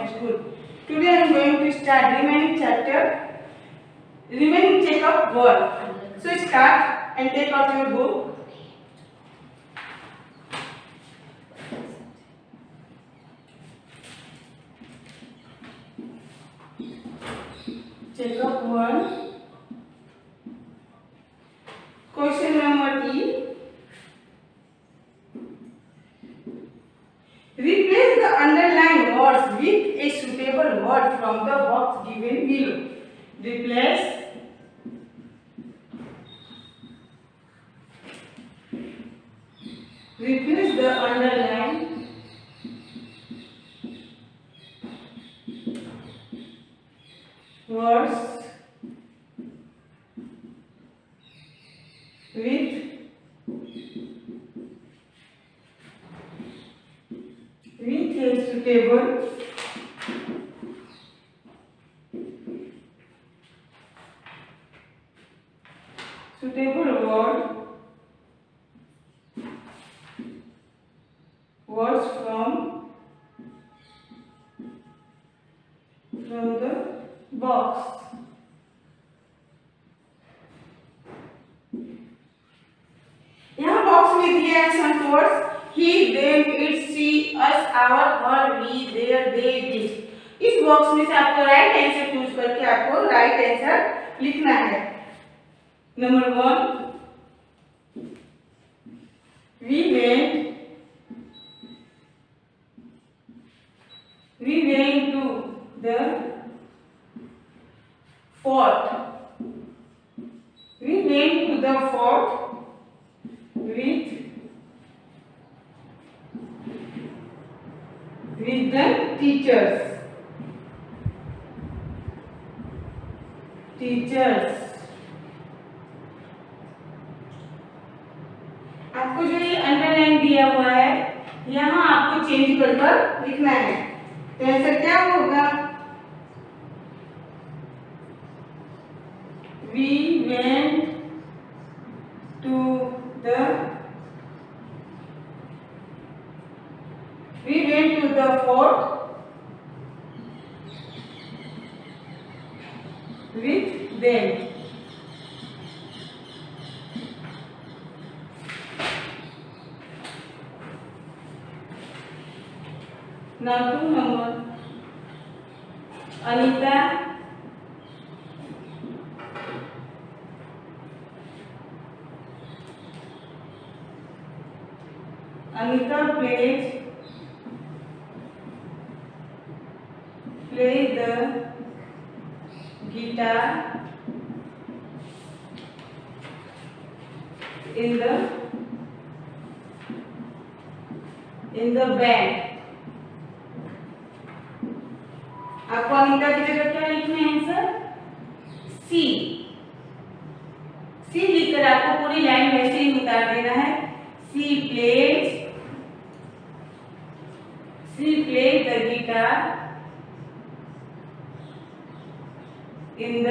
school. Today I am going to start remaining check of word. So start and take out your book. Check of word. Question number E. Replace the underlined words with a suitable word from the box given below. Replace the underlined words with a suitable words from the box. यहाँ box में दिया है some words he, them, it, she, us, our, her, we, their, they, this। इस box में से आपको right answer choose करके आपको राइट आंसर लिखना है। Number 1, we went to the fort। We went to the fort with the teachers। आपको जो ये अंडरलाइन दिया हुआ है यहाँ आपको चेंज कर लिखना है। तो आंसर क्या होगा? We went to the fort with them। Now 2 number, Anita plays the guitar in the band। आपको अनीता की जगह क्या लिखना है आंसर? सी लिखकर आपको पूरी लाइन वैसे ही उतार देना है। सी plays the guitar in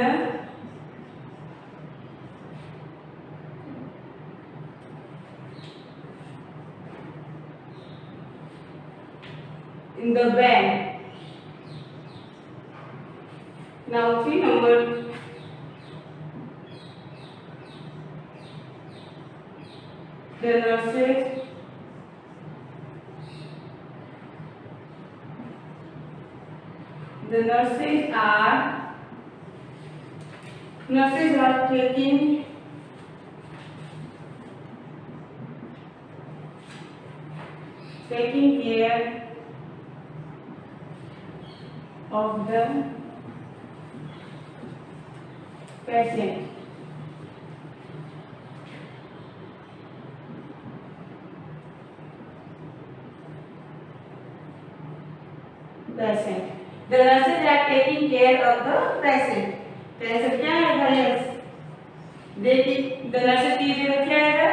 the band। Now 3 number, the nurses are taking care of the patient। The nurses are taking care of the patient। तो ऐसा क्या है? The nurses की जगह क्या है?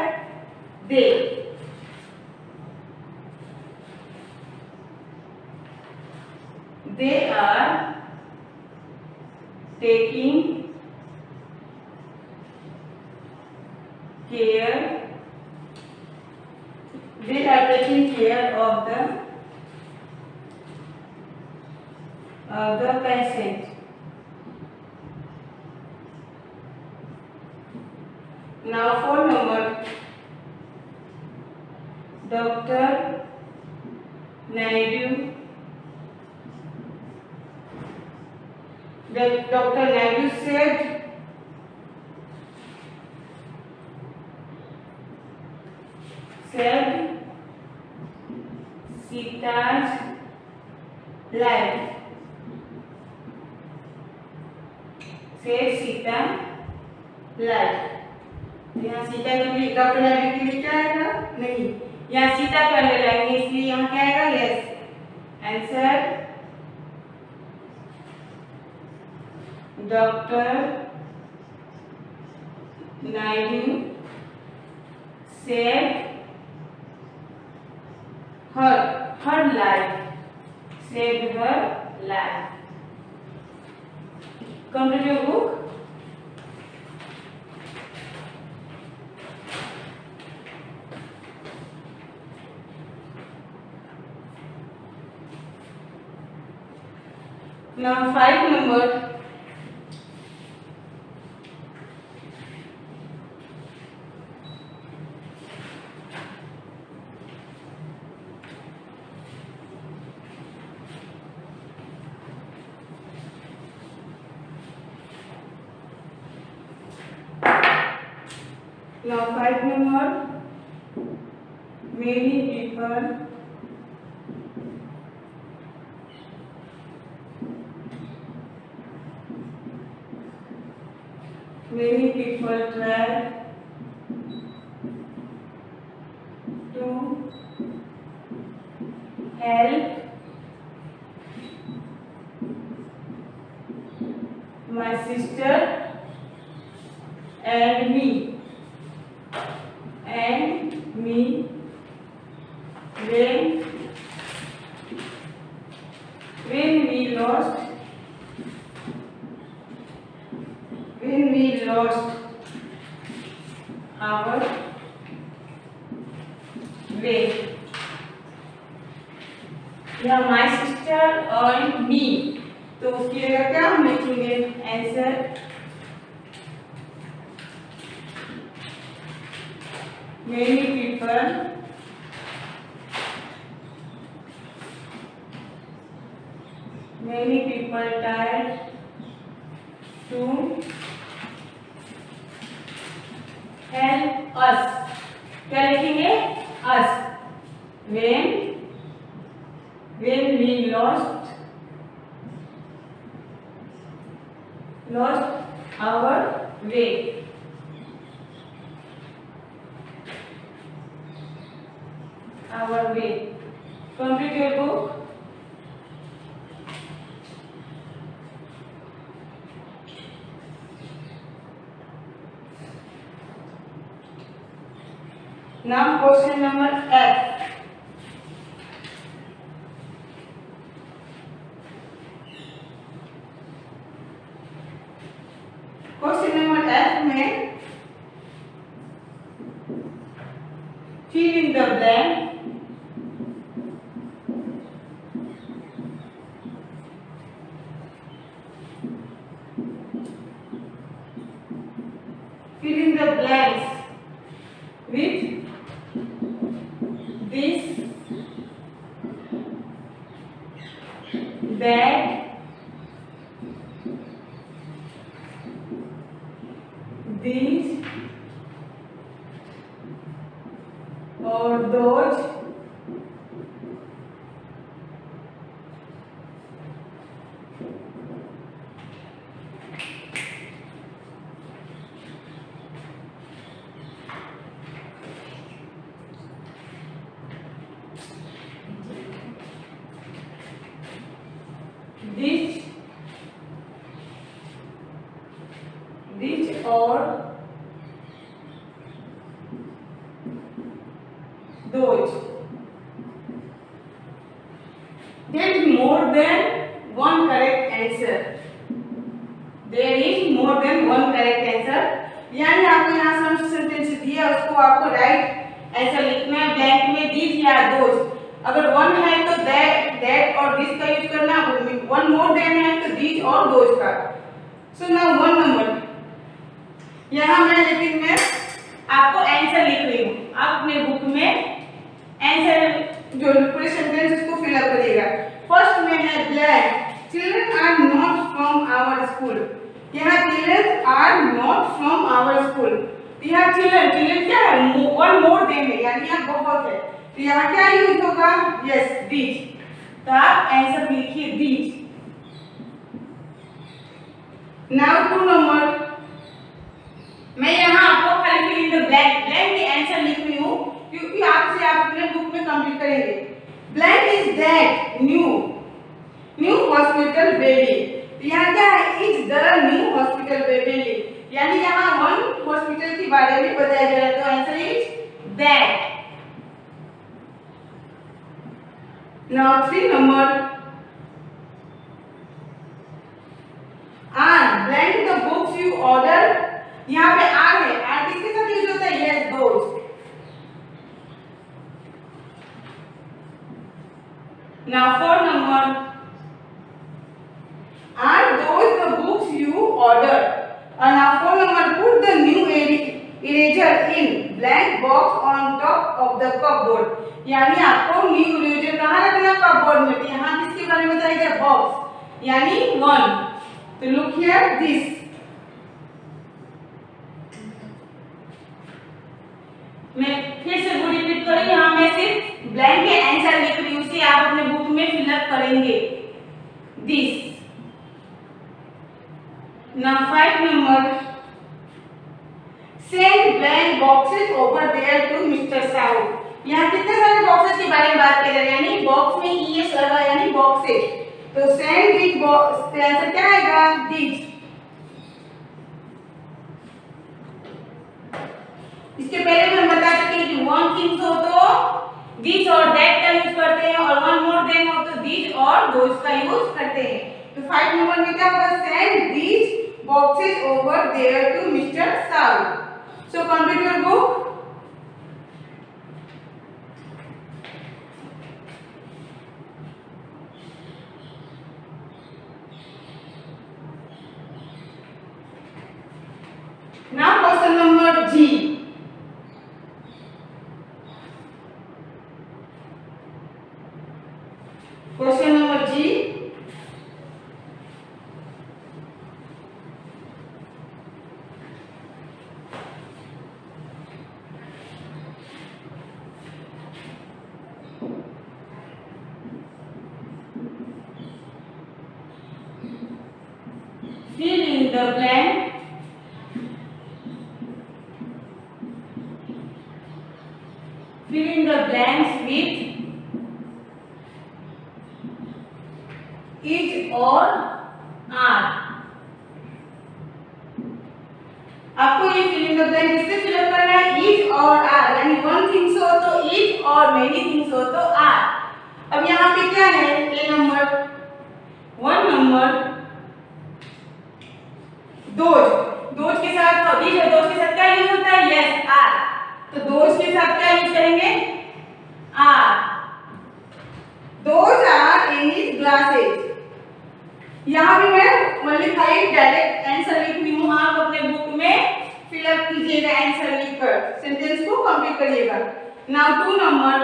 They are taking care of the the patient. Now phone number. Dr. Naidu. Dr. Naidu said Sita's life. Said Sita life. यहाँ सीता के लिए डॉक्टर नायडू के लिए क्या आएगा? नहीं, यहाँ सीता को अंडरलाइन है, इसलिए यहाँ क्या आएगा? Yes. Answer doctor Naidu save her life. Saved her life. Complete your book. Now 5 number. Now 5 number. Many people try to help my sister and me when we lost our way. या my sister and me, तो उसकी जगह क्या हम लिखेंगे? Answer many people tried to help us. क्या लिखेंगे? us. when we lost our way. Complete your book. Now question number F. Question number F में fill in the blank. Fill in the blanks with this, that, these, or those, this or those. There is more than one correct answer. There is more than one correct answer. यानी आपको यहाँ सम sentence दिया, उसको आपको right answer लिखना है blank में, this या दोस. अगर वन है तो दैट और दिस का यूज करना, वन मोर देन है तो दीज और दोज का। सो नाउ 1 नंबर यहाँ लेकिन मैं आपको आंसर लिख रही हूँ। आप अपने बुक में आंसर जो पूरे सेंटेंस उसको फिल अप करिएगा। फर्स्ट में है black, children are not from our school. यहाँ children are not from our school, यहाँ चिल्ड्रन क्या है, वन मोर देन है, यानी यहाँ बहुत है, तो यहाँ क्या यूज होगा, यस दीज। तो आप आंसर लिखिए दीज। नाउ 2 नंबर मैं यहाँ आपको खाली फिल इन द ब्लैंक के आंसर लिख रही हूँ क्योंकि आपसे आप अपने बुक में कंप्लीट करेंगे। Blank is that new hospital baby. यहाँ क्या है, is the new hospital baby, यानी यहाँ वन हॉस्पिटल के बारे में बताया जा रहा है, तो answer is that. Now 3 number are blank the books you order. यहाँ पे आर है, आर किसके साथ यूज होता है, yes those. Now 4 number are those the books you order. और now 4 number put the new eraser in blank box on top of the cupboard. यानी आपको न्यू इरेजर कहाँ रखना, कपबोर्ड में। यहाँ किसके बारे में बताया गया, बॉक्स यानी 1। तो लुक हियर दिस। मैं फिर से वो रिपीट करूँ, यहाँ मैं सिर्फ ब्लैंक के आंसर लिख रही हूँ, उसे आप अपने बुक में फिलअप करेंगे this. Now 5 number send blank boxes over there to mister Sahu. यहाँ कितने सारे बॉक्सेस के बारे में बात कर रहे हैं, यानी बॉक्स में ईएस लगा यानी बॉक्सेस, तो सेंड दिस बॉक्स आंसर क्या आएगा, दिस। इसके पहले भी हम बता चुके हैं कि वन थिंग्स हो तो दिस और दैट का यूज करते हैं, और वन मोर देन हो तो दिस और दोज का यूज करते हैं। तो 5 नंबर में क्या होगा, send this boxes over there to mister Sahu. So complete your book. Now question number G. Question number G. Fill in the blank. Fill in the blanks with is or are। आपको ये fill in the blank किससे fill up करना है, is और are, यानी one things हो तो is और मेनी थिंग्स हो तो आर। अब यहाँ पे क्या है, ए नंबर 1 नंबर दोज के साथ दोज के साथ क्या यूज होता है, यस आर। तो दोज के साथ क्या यूज करेंगे, are. Those are in his glasses. यहाँ भी मैं मल्टीप्लाई डायरेक्ट आंसर लिख रही हूँ, आप अपने बुक में फिलअप कीजिएगा आंसर लिखकर, सेंटेंस को कंप्लीट करिएगा। नाउ 2 नंबर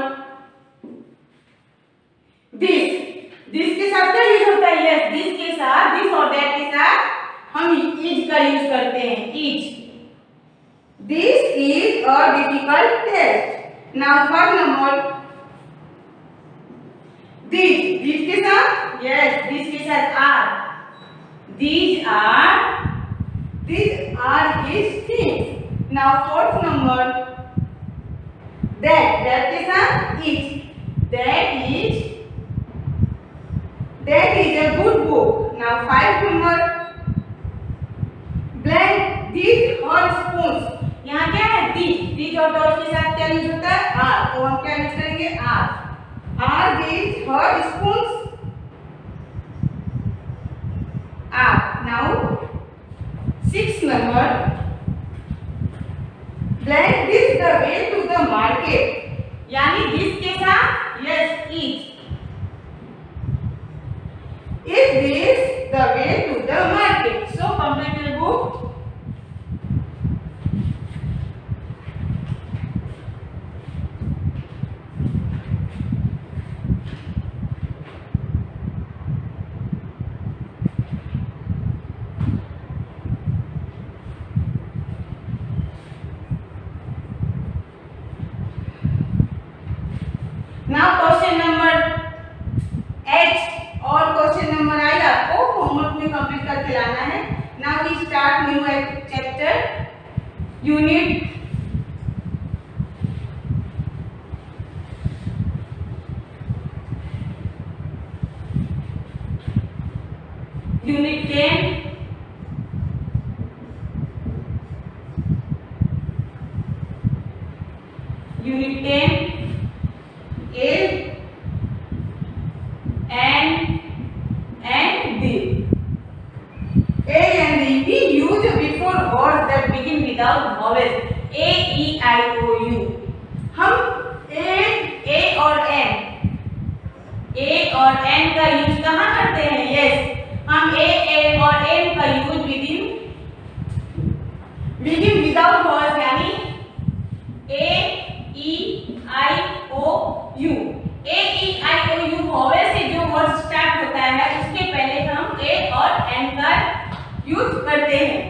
दिस के साथ क्या यूज होता है, यस दिस के साथ, दिस और दैट के साथ हम इज का यूज करते हैं, is. This is a difficult test. Now 3rd number this के साथ, यस दिस के साथ are. these are his things। Now 4th number that के साथ is, that is a good book। Now 5 number blank these her spoons। यहाँ क्या है, these और डॉट के साथ क्या यूज होता है, आर, तो हम क्या यूज करेंगे, are. Are these her spoons? Now 6 number blank this the way to the market। यानी this के साथ, yes is। Is this the way to the market? So complete your book. Now question number H और question number I आपको homework में complete करके लाना है। Now we start new chapter unit unit 10 unit 10 A and D. A and D we use before words that begin without vowels. A, E, I, O, U. हम A और N का use कहाँ करते हैं? Yes, हम A और N का use begin without vowels यानी A, E, I, O, U. A, E, I, O, U vowel से जो वर्ड स्टार्ट होता है उसके पहले हम A और N का यूज करते हैं।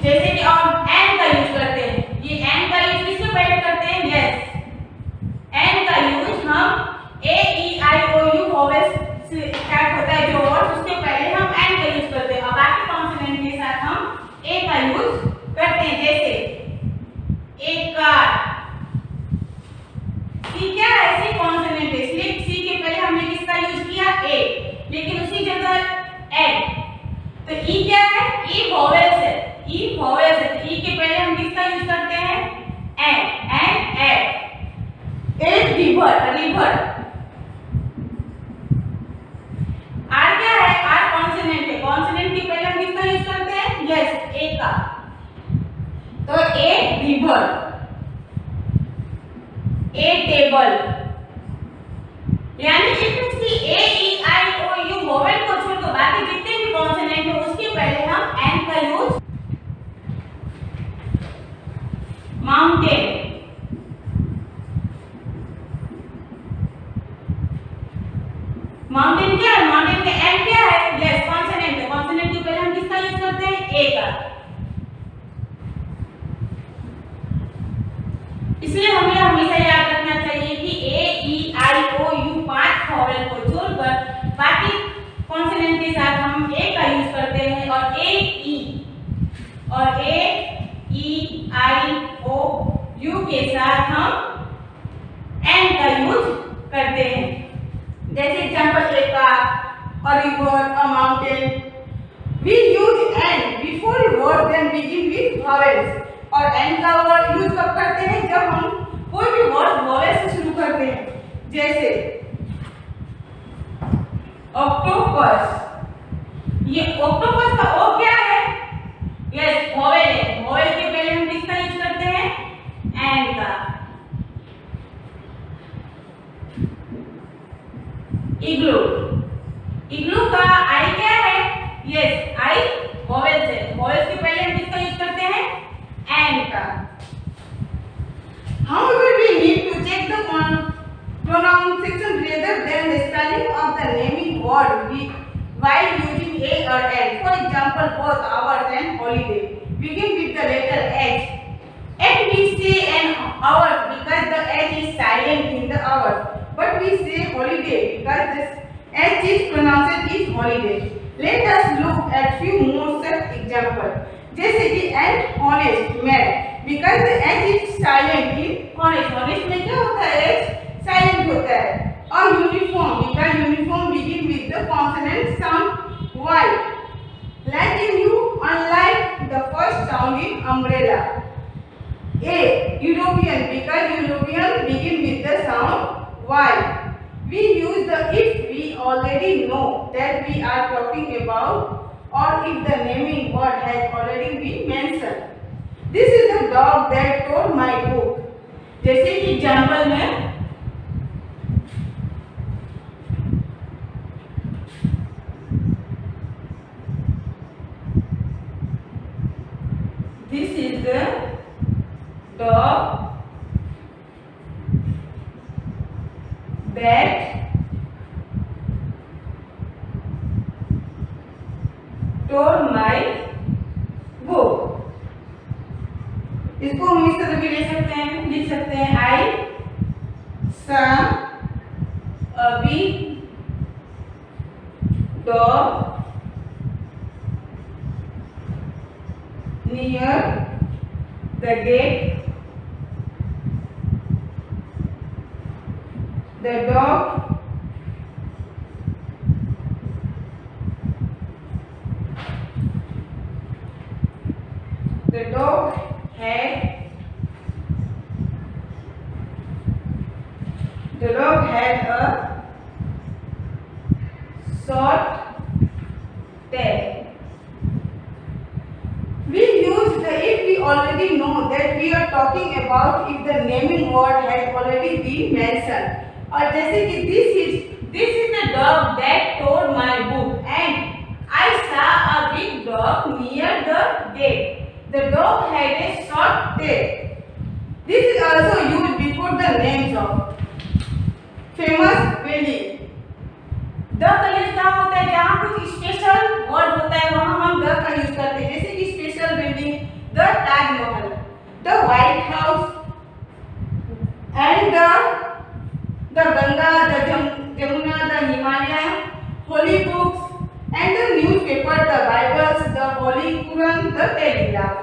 जैसे कि और N का यूज करते हैं। ये N का यूज किसके पहले करते हैं? यस, N का यूज हम A, E, I, O, U vowel से स्टार्ट होता है जो वर्ड उसके पहले हम N का यूज करते हैं और बाकी कॉन्सोनेंट के साथ हम A का यूज करते हैं। जैसे एक कार, सी क्या है? सी कॉन्सोनेंट है, इसलिए सी के पहले हमने किसका यूज किया? ए, लेकिन उसी जगह एन। तो ई क्या है? ई वॉवेल्स है, ई वॉवेल्स है, तो ई के पहले हम किसका यूज करते हैं? An a river river. Are क्या है? आर कॉन्सोनेंट है, कॉन्सोनेंट के पहले हम किसका यूज करते हैं? यस, ए का। तो ए रिवर, ए टेबल, यानी कि ए, ई, आई, ओ, यू वोवेल को छोड़कर बाकी जितने भी कॉन्सोनेंट है उसके पहले हम एन का यूज। माउंटेन, माउंटेन क्या है? माउंटेन का एन क्या है? यस, कॉन्सोनेंट है, कॉन्सोनेंट के पहले हम किसका यूज करते हैं? ए का। इसलिए हमें हमेशा याद रखना चाहिए कि ए, ई, आई, ओ, यू 5 वॉवेल को छोड़कर बाकी कॉन्सोनेंट के साथ हम ए का यूज करते हैं और ए, ई, आई, ओ, यू के साथ हम एन का यूज करते हैं। जैसे example a car, a river, a mountain. We use an before words that begin with vowels. और एन का वर्ड यूज कब करते हैं? जब हम कोई भी वर्ड वॉवेल से शुरू करते हैं। जैसे ऑक्टोपस, ये ऑक्टोपस का ओ क्या है? यस, वॉवेल है, वॉवेल के पहले हम किसका यूज करते हैं? एन का। इग्लू, इग्लू का आई क्या है? यस, आई वॉवेल है, वॉवेल के पहले हम किसका यूज करते हैं? एन का। However, we need to check the pronunciation rather than the spelling of the naming word while using a or n. For example, both hours and holiday begin with the letter H. And we say an hour because the H is silent in the hours, but we say holiday because the H is pronounced is holiday. Let us look at few more such examples. जैसे कि and honest, mad, because the H is silent in honest. Honest में क्या होता है? H silent होता है। और uniform, because uniform begin with the consonant sound Y. Like in you, unlike the first sound in umbrella. A, European, because European begin with the sound Y. We use the if we already know that we are talking about, or if the naming word has already been mentioned. This is the dog that tore my book. जैसे कि example में tore my book. इसको हम इस तरह भी ले सकते हैं, लिख सकते हैं I saw a big dog near the gate. The dog had a short tail. We use the if we already know that we are talking about if the naming word has already been mentioned. और जैसे कि this is the dog that tore my book and I saw a big dog near the gate. The dog had a short tail. This is also used before the names of famous building. The का use कहाँ होता है? जहाँ कुछ special word होता है वहाँ हम द का यूज करते हैं, जैसे कि special building, the Taj Mahal, the white house and the Ganga, the Jamuna, the Himalaya, holy books and the newspaper, the Bibles, the Holi Quran, the telegraph.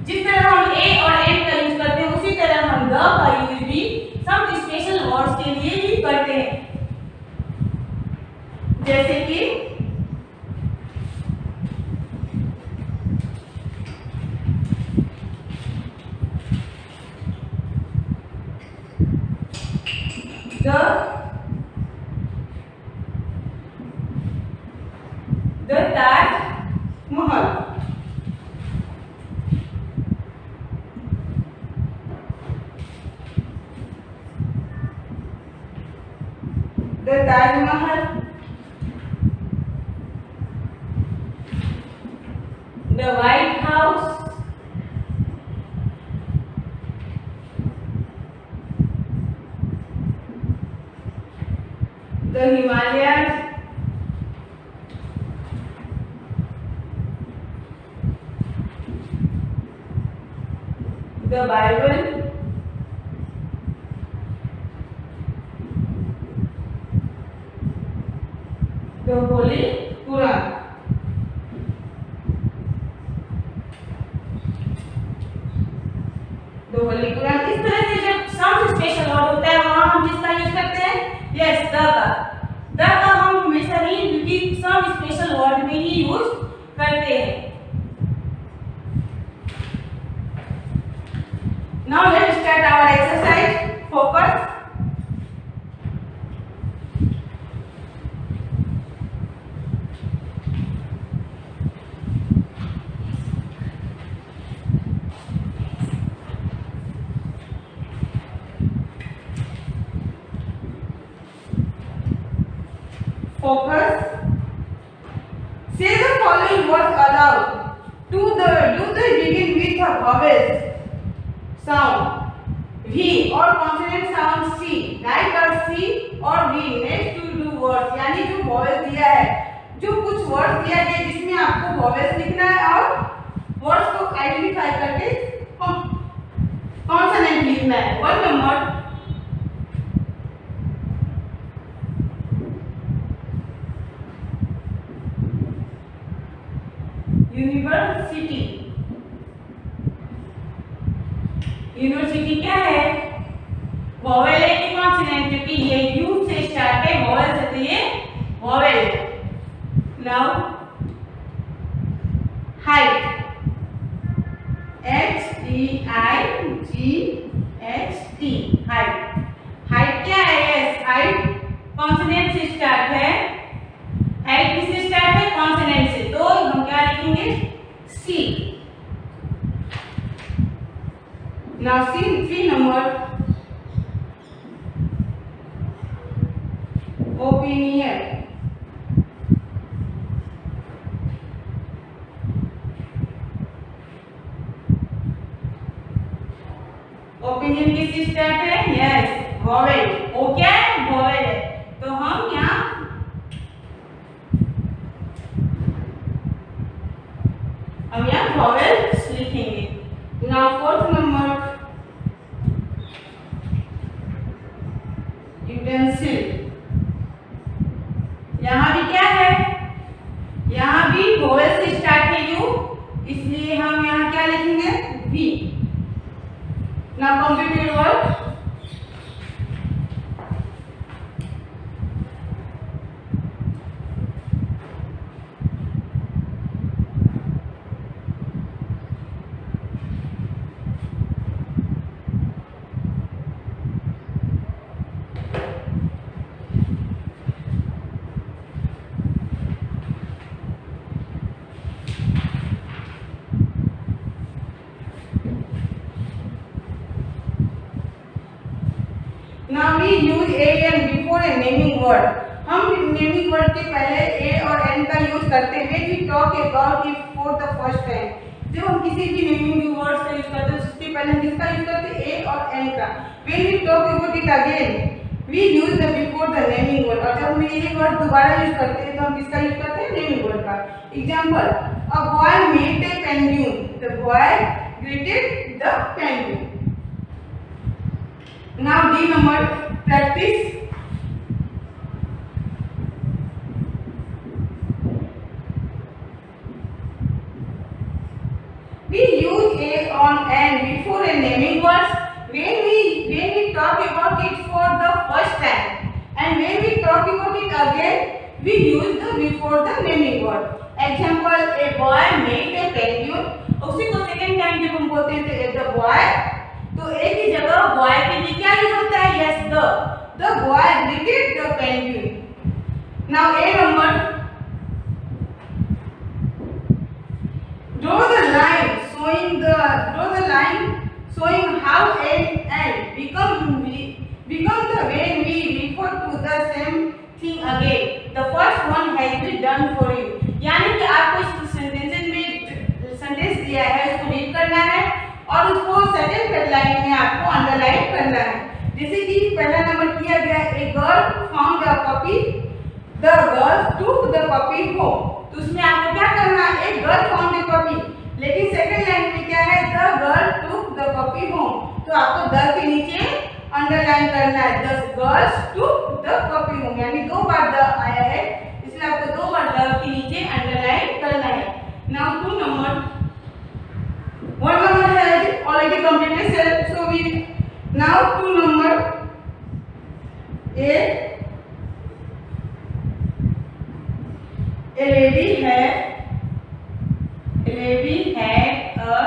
जिस तरह हम ए और एन का यूज करते हैं उसी तरह हम द का यूज भी सब स्पेशल वर्ड्स के लिए ही करते हैं, जैसे कि the Taj Mahal, the Taj Mahal, the White House, the Himalayas, the Bible, the Holy Quran. तो होली कुरान. इस तरह से जब सम स्पेशल वर्ड होता है वहां हम जिसका यूज करते हैं यस द का हम हमेशा ही सम स्पेशल वर्ड में ही यूज करते हैं. Now let's start our exercise. Focus. Focus. Say the following words aloud. Do they begin with a vowel sound? V or consonant sound C. Write or C or V next to do words. यानी जो vowel दिया है, जो कुछ words दिया है जिसमें आपको vowels लिखना है और words को identify करके consonant लिखना है. 1 नंबर. यूनिवर्सिटी. यूनिवर्सिटी क्या है? वॉवेल है कि कॉन्सोनेंट? क्योंकि ये यू से स्टार्ट है, वॉवेल से, तो ये vowel. Now height. HEIGHT. Height. Height क्या है? यस हाइट कॉन्सोनेंट से स्टार्ट है. हाइट किससे स्टार्ट है? कॉन्सोनेंट से. तो हम क्या लिखेंगे? C. Now C 3 number. Opinion. Opinion किससे स्टार्ट है? Yes vowel. ओ क्या है? वॉवेल है. तो हम यहाँ यहाँ भी क्या है, यहाँ भी वोवेल से स्टार्ट है यू, इसलिए हम यहाँ क्या लिखेंगे V. Now completed word. Now we use a and before a naming word. हम नेमिंग वर्ड के पहले a और n का यूज करते हैं। When we talk about it for the first time, जब हम किसी भी नेमिंग वर्ड्स का यूज करते हैं उसके पहले हम किसका यूज करते हैं a और n का। When we talk about it again, we use the before the naming word। और जब हम यही वर्ड दोबारा यूज करते हैं तो हम किसका यूज करते हैं नेमिंग वर्ड का। Example, a boy met a penguin, the boy greeted the penguin। Now D number practice। We use a on and before a naming words when we talk about it for the first time, and when we talk about it again we use the before the naming word। Example, a boy met a penguin। उसी को second time जब हम बोलते हैं तो the boy, तो एक ही जगह बॉय के लिए क्या यूज होता है, yes the boy greeted the penguin. Now A number, draw the line showing how and become the when we refer to the same thing again। The first one has been done for you। यानी कि आपको इस sentence दिया है, उसको read करना है और उसको सेकंड हेडलाइन में आपको अंडरलाइन करना है। जैसे कि पहला नंबर किया गया, a girl found a puppy, the girl took the puppy home. तो उसमें आपको क्या करना है, a girl found a puppy, लेकिन सेकंड लाइन में क्या है, the girl took the puppy home. तो आपको द के नीचे अंडरलाइन करना है, the girls took the puppy home, यानी दो बार द आया है इसलिए आपको दो बार द के नीचे अंडरलाइन करना है। Now two number, one number has already completed, so we now two number a lady had a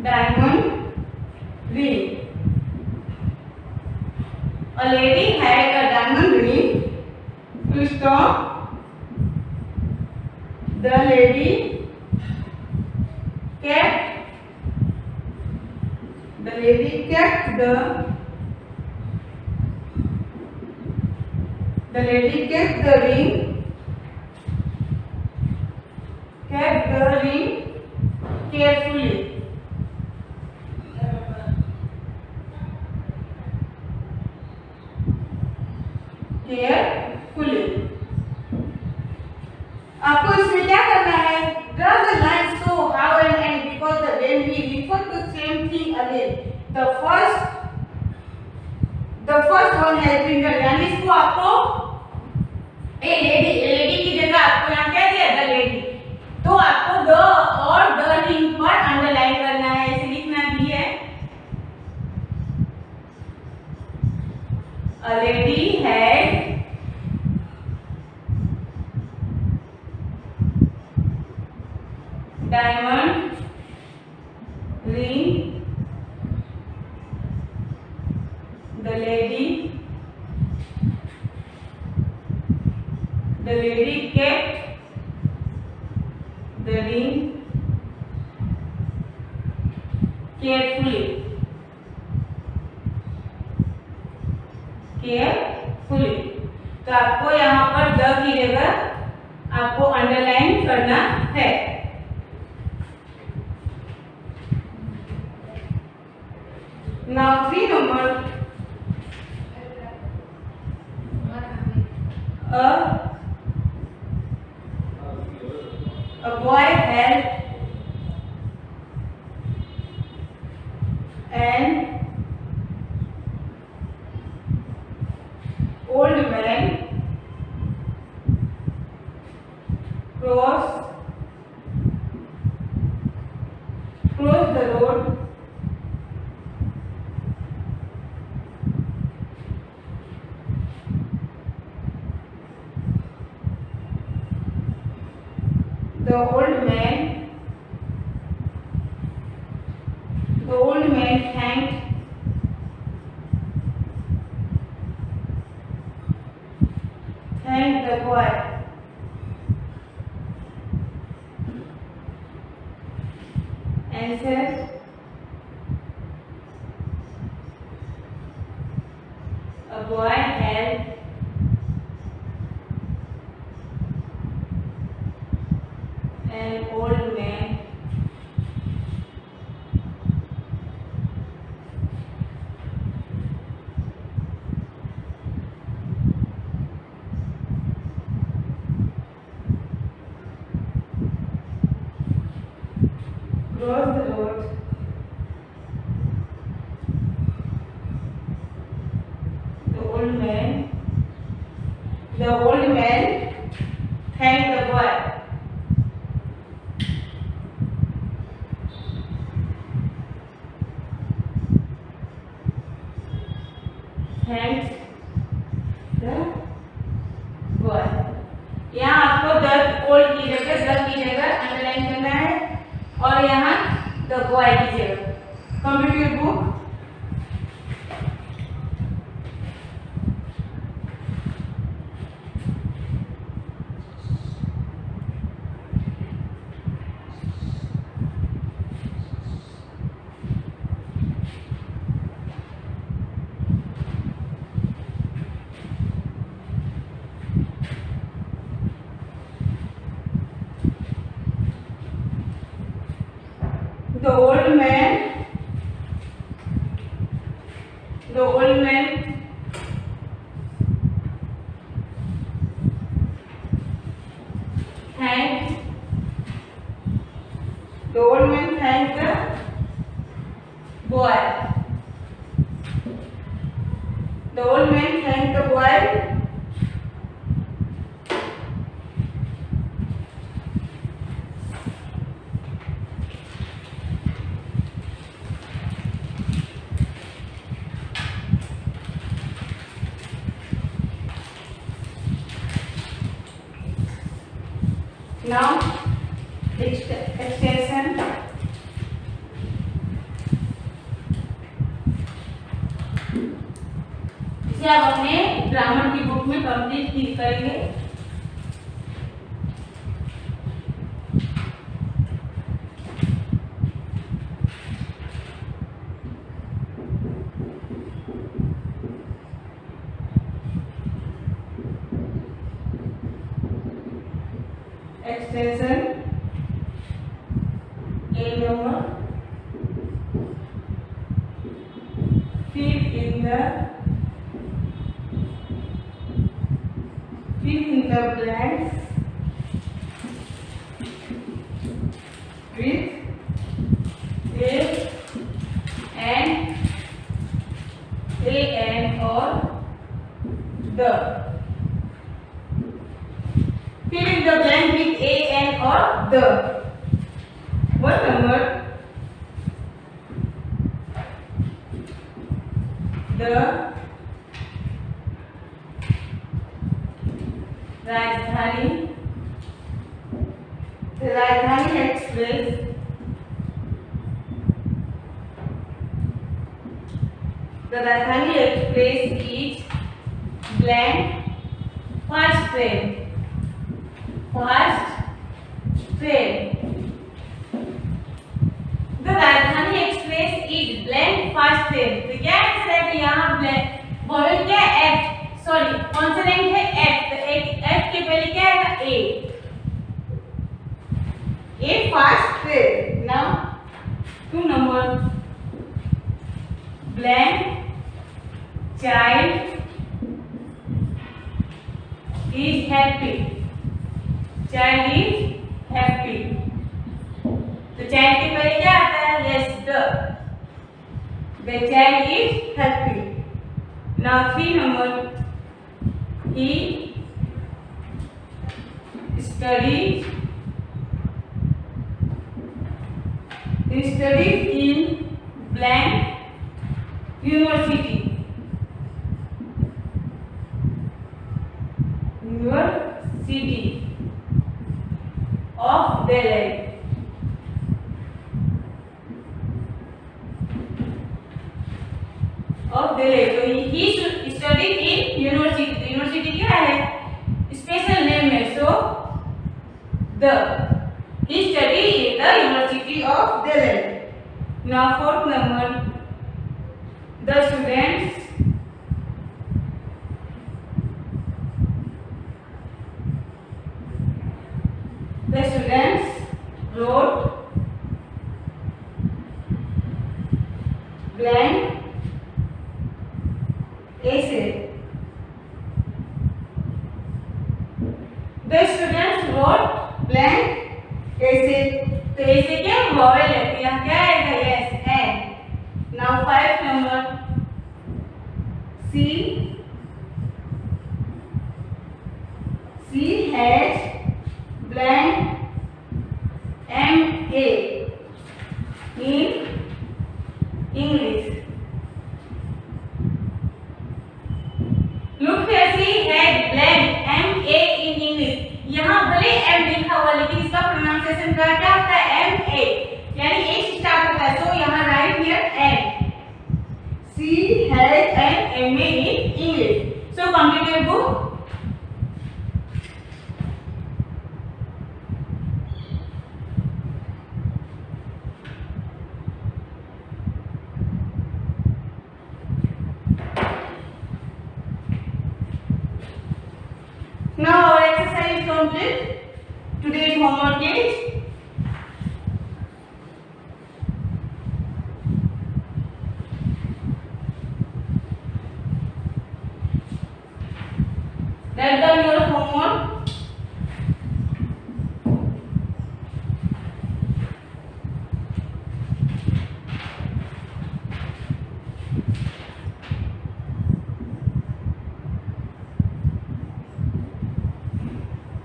diamond ring। A lady had a diamond ring। Stop. The lady kept the ring, kept the ring carefully। आपको इसमें क्या करना है, draw the line so how and because the when we refer to same thing again, the first one has been done। यानी इसको आपको ए lady की जगह आपको यहाँ क्या दिया, द लेडी, तो आपको द और द रिंग पर अंडरलाइन करना है, ऐसे लिखना भी है। A lady had diamond ring। The lady kept the ring carefully। तो आपको यहाँ पर द की जगह आपको अंडरलाइन करना है। Now 3 number, a boy helped an old man thanked the boy. Answer. A boy helped an old man cross the road. The old man thanked the boy. Thanked the boy. यहाँ आपको the old की जगह underline करना है और यहाँ the boy की जगह. Complete your book. The old man thanked the boy. The old man thanked the boy. Now extension. इसे आप अपने ग्रामर की बुक में कंप्लीट करेंगे. Extension A number. Fill in the blanks with an or the. Fill in the blank with an or the. What number? The Rajdhani Express is blank first train. The Rajdhani Express is blank first train. तो क्या answer है कि यहाँ blank vowel क्या है F, sorry consonant है F. तो एक F के पहले क्या है A first train. Now 2 number. Blank child is happy. Child is happy. तो child के पहले क्या आता है? Yes, the child is happy. Now 3 number. He studies in blank university. Of Delhi. of Delhi. तो he studied in university. University क्या है? Special name है. So he studied in the University of Delhi. Now fourth number, the students wrote blank essay. The students wrote blank essay. तो ऐसे क्या vowel है, तो यहाँ क्या आएगा? Yes, an. Now 5 number, she has blank MA in English. Look here, she had blank MA in English. यहाँ भले M लिखा हुआ लेकिन इसका प्रोनाउंसिएशन क्या होता है? MA, यानी A से स्टार्ट होता है. तो यहाँ right here N. She has an MA in English. So complete your book. Now our exercise is complete. Today's homework is write down your homework.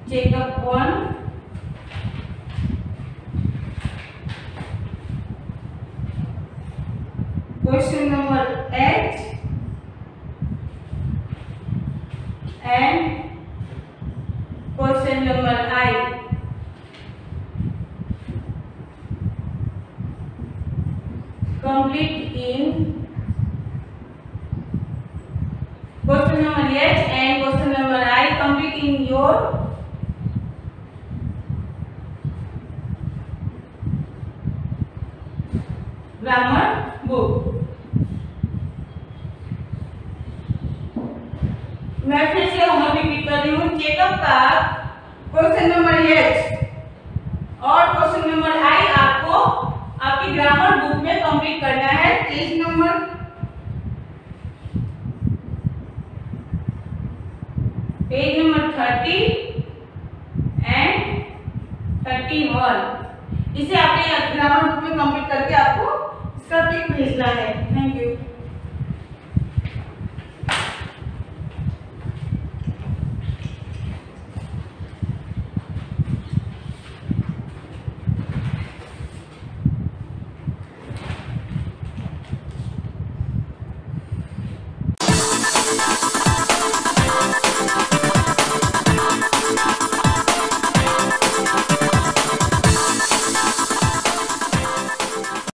Check up 1. Question number 8 and question number I. Complete in question number 8 and question number I. Complete in your grammar book. मैं फिर से homework repeat कर रही हूँ. Checkup का question number 8 और question number I आपको आपकी ग्रामर बुक में कंप्लीट करना है. Page number 30 and 31. इसे आपने ग्रामर बुक में कंप्लीट करके आपको इसका पिक भेजना है. Thank you.